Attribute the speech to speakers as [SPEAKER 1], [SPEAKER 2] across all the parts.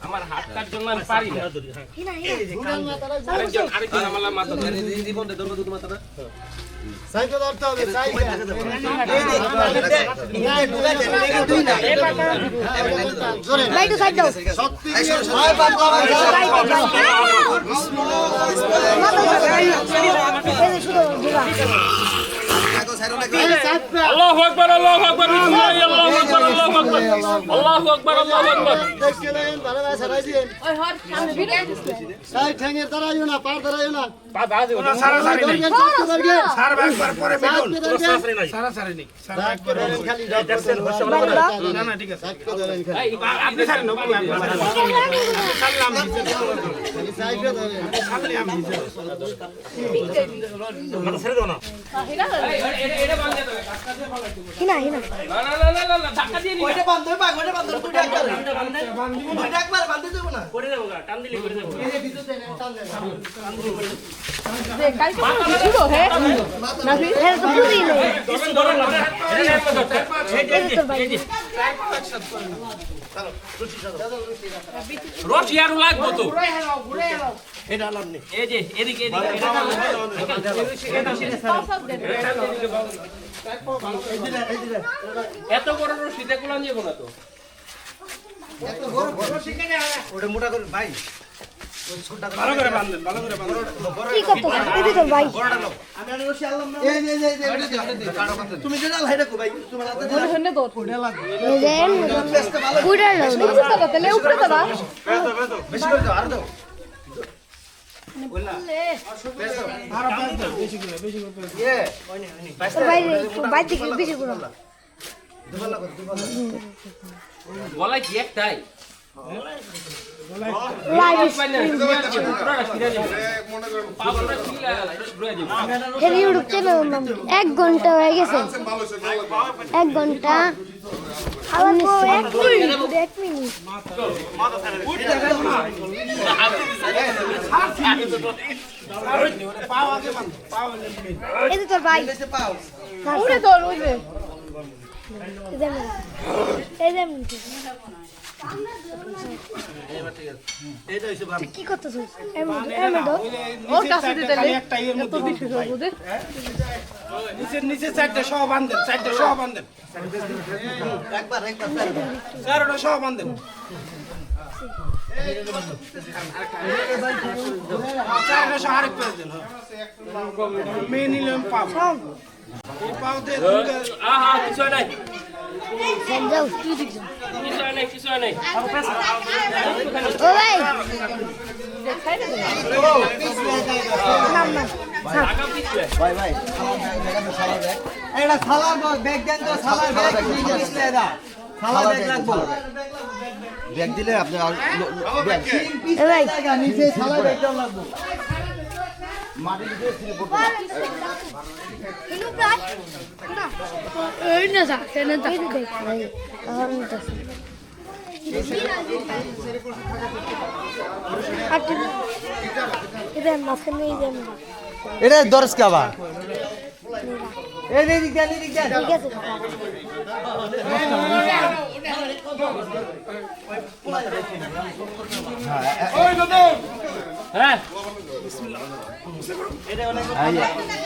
[SPEAKER 1] আমার হাতটার জন্য আমি পারি না আরেকজন আমার মাথা জীবন দে দরকার দুটো মাথা না
[SPEAKER 2] সাইকেল ধরতে হবে
[SPEAKER 3] লাইট সাইড দাও
[SPEAKER 2] সত্যি হয় বাবা
[SPEAKER 1] আল্লাহু আকবার আল্লাহু আকবার আল্লাহু আকবার আল্লাহু আকবার আল্লাহু আকবার আল্লাহু আকবার
[SPEAKER 2] দেখলেন দাঁড়া সারাই দিন
[SPEAKER 3] ওই হর সামনে ভিডিও
[SPEAKER 2] সাইড ঠ্যাঙের দাঁড়াইও না পার দাঁড়াইও না
[SPEAKER 1] পা দাও
[SPEAKER 4] না সারা সারি নাই সার একবার পরে মিটুন
[SPEAKER 2] সারা
[SPEAKER 4] সারি নাই
[SPEAKER 2] খালি
[SPEAKER 4] না না ঠিক আছে
[SPEAKER 1] এই
[SPEAKER 4] আপনি সারি না সারলাম
[SPEAKER 2] সাইডে ধরে
[SPEAKER 4] সারলে আমি মাথা ছেড়ে দাও না
[SPEAKER 1] এটা বাঁধতে হবে ধাক্কা দিয়ে ফলাইতে হবে
[SPEAKER 3] হিনা হিনা
[SPEAKER 1] না ধাক্কা দিয়ে নি
[SPEAKER 5] ওইটা বান্ধব পাক ওইটা বান্ধব তুই একবার ওইটা একবার বান্ধে দেব না
[SPEAKER 1] করে দেবো গা টান দিলি করে দেবো
[SPEAKER 2] এই ভিতরে টান দেন
[SPEAKER 3] দে কালকে ছিল হে না তুই হে তো পুরি নেই
[SPEAKER 1] ধরুন এটা
[SPEAKER 3] তোর ভাই
[SPEAKER 1] রশি আর লাগবো তো
[SPEAKER 5] ঘুরে এলো
[SPEAKER 2] এটা আলাম নেই
[SPEAKER 1] এই যে এদিকে এত বড় রশি দেখলাম যাবো না তো
[SPEAKER 5] ওটা মোটা করে ভাই
[SPEAKER 4] ভালো করে বাঁধেন ভালো করে বাঁধেন
[SPEAKER 3] কি করতে দিদি তোর ভাই
[SPEAKER 5] আমি আর রশি আনলাম না এই তুমি যেটা লাইটা কো ভাই তোমার হাতে
[SPEAKER 3] বলে হন্নে তো
[SPEAKER 5] কোড়া লাগবে
[SPEAKER 3] দেন
[SPEAKER 5] বেস্ট ভালো
[SPEAKER 3] পুরা লাও তো তাহলে উপরে তো না
[SPEAKER 5] বেশি করে দাও আর দাও এ
[SPEAKER 3] তোর ভাই তোর ভাই থেকে বেশি করে
[SPEAKER 5] দুবালা করে দুবালা
[SPEAKER 1] বলা কি একটাই
[SPEAKER 3] লাইভ এর ইউটিউব চ্যানেল নাম 1 ঘন্টা হয়ে গেছে 1 ঘন্টা আলাদা 1 মিনিট এই যে তোর ভাই
[SPEAKER 5] পাও
[SPEAKER 3] উড়ে তোর উড়বে এই যে
[SPEAKER 5] এইটা হইছে ভালো
[SPEAKER 3] কি করতেছিস এমন তো ওর কাছে দিতে
[SPEAKER 4] একটা এর
[SPEAKER 3] এত বেশি হইব দে
[SPEAKER 4] নিচে নিচে সাইডটা সহ বাঁধেন সাইডটা সহ বাঁধেন
[SPEAKER 5] একবার
[SPEAKER 4] চারটা সহ বাঁধেন চারটা সহ আরেক পেজ দেন মেয়ে নিলাম পাও এই পাও দিয়ে
[SPEAKER 1] আহা কিছু নাই
[SPEAKER 3] যাও তুই দিছ
[SPEAKER 1] কিছু নাই
[SPEAKER 3] ও ভাই নাম না
[SPEAKER 1] আগা পিছলে
[SPEAKER 5] ভাই ভাই এটা সালার ব্যাগ দেন তো সালার ব্যাগ নিয়ে দিলে দা সালার ব্যাগ রাখবো ব্যাগ দিলে আপনি ব্যাগ
[SPEAKER 3] এ ভাই
[SPEAKER 5] জায়গা নিচে সালার ব্যাগটা লাগবে মাটি দিয়ে সিঁড়ি পড়বে
[SPEAKER 3] ইনু প্রায় না এই না যা তেনে যা দেখ ভাই আর না আটি এটা মাঝখানে এই দেন
[SPEAKER 5] এটা দরস কাবা এই দিক দেন দিক দেন
[SPEAKER 3] ঠিক আছে
[SPEAKER 1] হ্যাঁ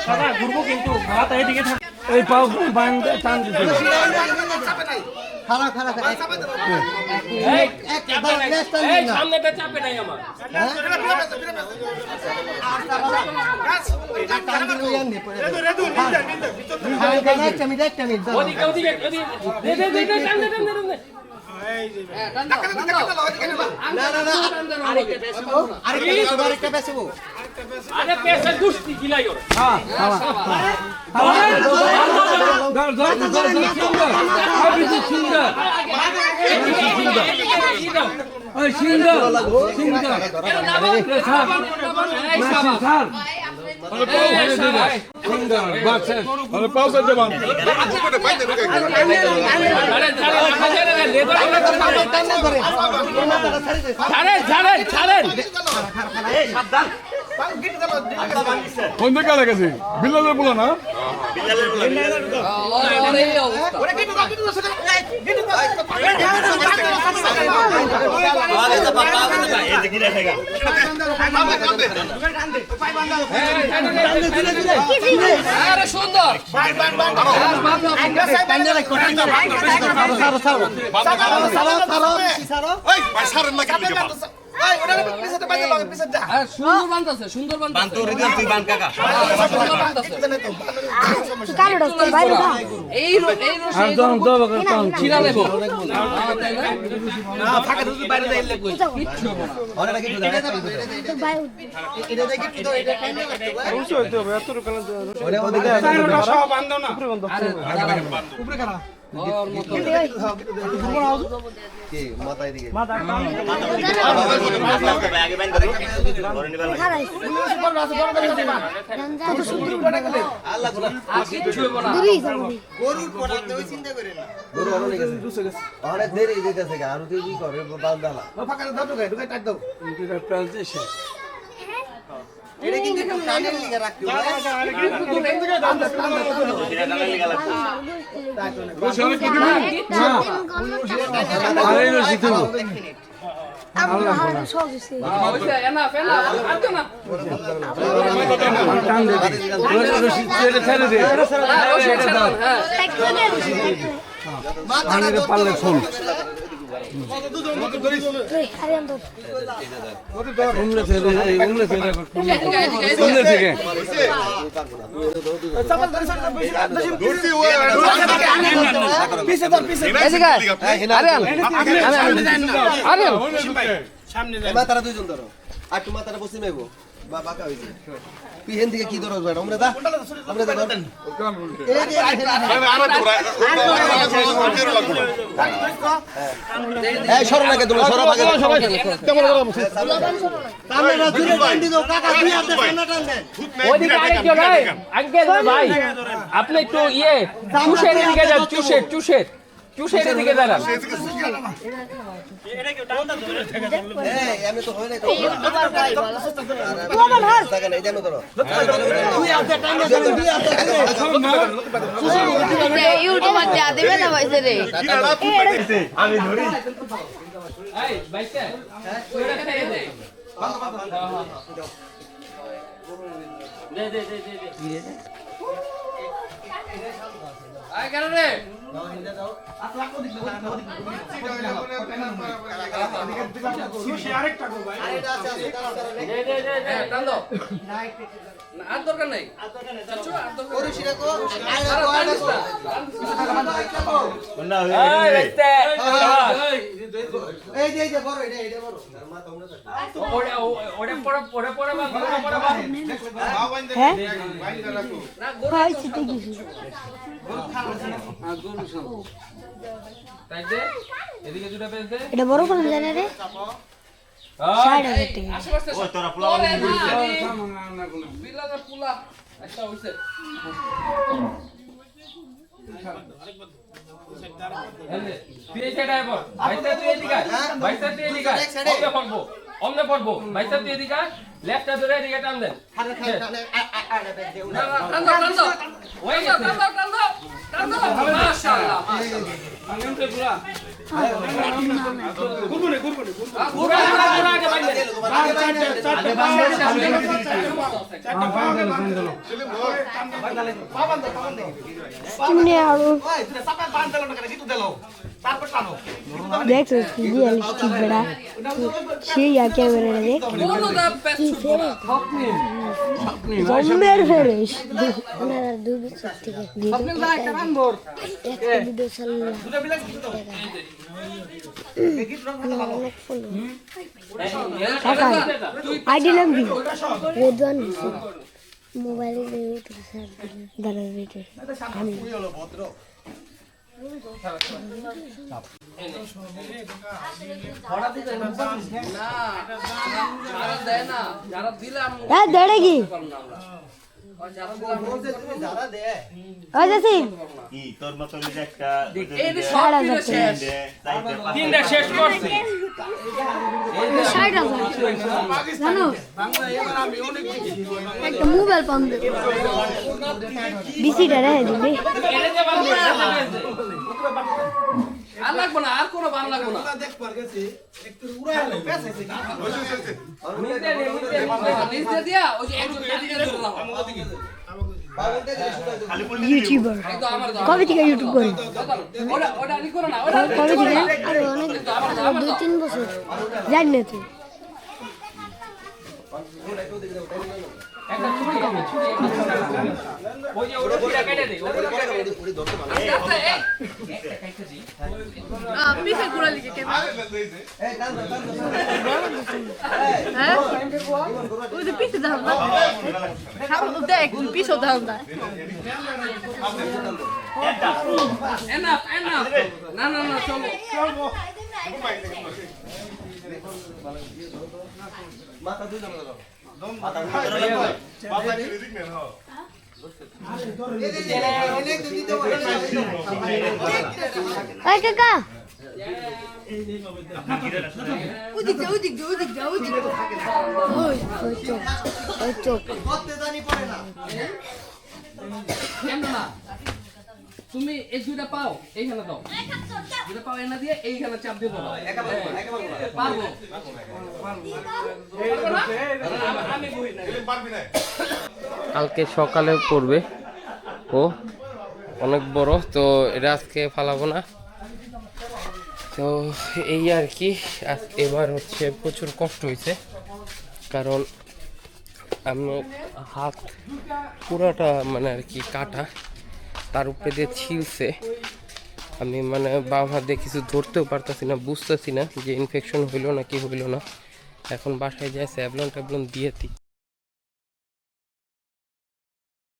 [SPEAKER 4] সাদা ঘুরবো কিন্তু হাত এইদিকে থাক এই পাও বাঁধ টান দিতে
[SPEAKER 5] খারাপ খারাপ
[SPEAKER 1] এই
[SPEAKER 5] একবার লেস টান
[SPEAKER 1] এই
[SPEAKER 5] দিন না
[SPEAKER 1] সামনেটা চাপে নাই আমার
[SPEAKER 5] টান দিন ওয়ান নে পড়ে হ্যাঁ গানা একটা মিনিট
[SPEAKER 1] ওদিকে দে টান দে
[SPEAKER 5] না না না আরেকটা পেছবো
[SPEAKER 1] আরে পেছে গুষ্টি গিলাই ওর ছাড়েন
[SPEAKER 6] কোন দিকে গেছে বিল্লালের বলা না
[SPEAKER 1] আরে সুন্দর সুন্দর বানতাছে সুন্দর
[SPEAKER 3] কালো ডক্টর বাইরে দাও
[SPEAKER 1] এই চিরা লেবো
[SPEAKER 5] মাথায় দিকে গরু অনেক অনেক দেরি দিতেছে আর তুই কি করে বান্দালা এটা কিন্তু একটু টানের লিগে রাখতে পারলে ফোন তারা দুইজন ধরো আর তোমার তারা বসে নেবো বা বাঁকা হয়েছে পিছন থেকে কি ধরো আমরা দা সরো নাকি তোমরা সরো ভাগে
[SPEAKER 1] ভাই আপনি একটু ইয়ে চুষের দিকে যান চুষের দিকে দাঁড়ান
[SPEAKER 5] আমি তো হয় না
[SPEAKER 3] ইউটিউবার যা দেবে না পয়সা রে
[SPEAKER 5] আমি ধরি
[SPEAKER 1] এই বাইতে ওটা খেয়ে দে দে আয় কেন রে টান দাও আর দরকার নাই
[SPEAKER 3] এটা বড় কোন জানে রে 60,000
[SPEAKER 1] টাকা অমনে পড়বো ভাইসা তুই এদিকে লেফটটা ধরে এদিকে টান দেন মাশাআল্লাহ
[SPEAKER 3] দেখছো রিয়েলিস্টিক বেড়া সেই আকে বেড়া দেখ জম্মের ফেরেশ না দুধ থেকে
[SPEAKER 1] আপনি না একটা রানবর
[SPEAKER 3] একটা ভিডিও চাললা আইডি নাম কি রেদওয়ান হোসেন মোবাইলে তো সার্চ দিলাম দাঁড়া রেটে আমি দেড়ে কি
[SPEAKER 1] শেষ করছি
[SPEAKER 3] জানো একটা মোবাইল পাম বিসিটা রে দিবি
[SPEAKER 1] আর লাগবো না, আর কোনো বার লাগবো না।
[SPEAKER 4] দেখবার গেছি একটু উড়াইলে পেছাইছে কি
[SPEAKER 1] নিচ দিয়ে দিয়া, ওই যে একজন কাটিয়ে ধরে নাও।
[SPEAKER 3] ইউটিউবার
[SPEAKER 1] একদম আমার দাও।
[SPEAKER 3] কবে থেকে ইউটিউব করি
[SPEAKER 1] ওটা ই করো না, ওটা
[SPEAKER 3] কবে থেকে আরো অনেক 2-3 বছর জানি না তুই
[SPEAKER 1] একটা ছুরি হবে, ছুরি একটা। ওই যে ওটা ছুরিটা কেটে দে, ওটা কেটে দে। আস্তে আস্তে, এই, একটা কাইটা দিই।
[SPEAKER 7] পিছে ঘোরা লিখে কেন হ্যাঁ ওই যে পিছে দাও না সামনে দেখ পিছে দাও না
[SPEAKER 1] Enough, enough. না না না, চলো।
[SPEAKER 3] ওই কাকা
[SPEAKER 7] ওদিক যা
[SPEAKER 3] ওই চোখ
[SPEAKER 1] কেন না? তুমি এই দুইটা পাও এইখানে দাও, দুইটা পাও এনে দিয়ে এইখানে চাপ দিয়ে দাও। পারবো। কালকে সকালে পড়বে ও, অনেক বড় তো, এটা আজকে ফালাবো না। তো এই আর কি, এবার হচ্ছে প্রচুর কষ্ট হয়েছে, কারণ আমি হাত পুরাটা মানে আর কি কাটা, তার উপরে দিয়ে ছিলছে। আমি মানে বাম হাত দিয়ে কিছু ধরতেও পারতেছি না, বুঝতেছি না যে ইনফেকশন হইলো না কি হইলো না। এখন বাসায় যায় স্যাভলন ট্যাভলন দিয়েছি।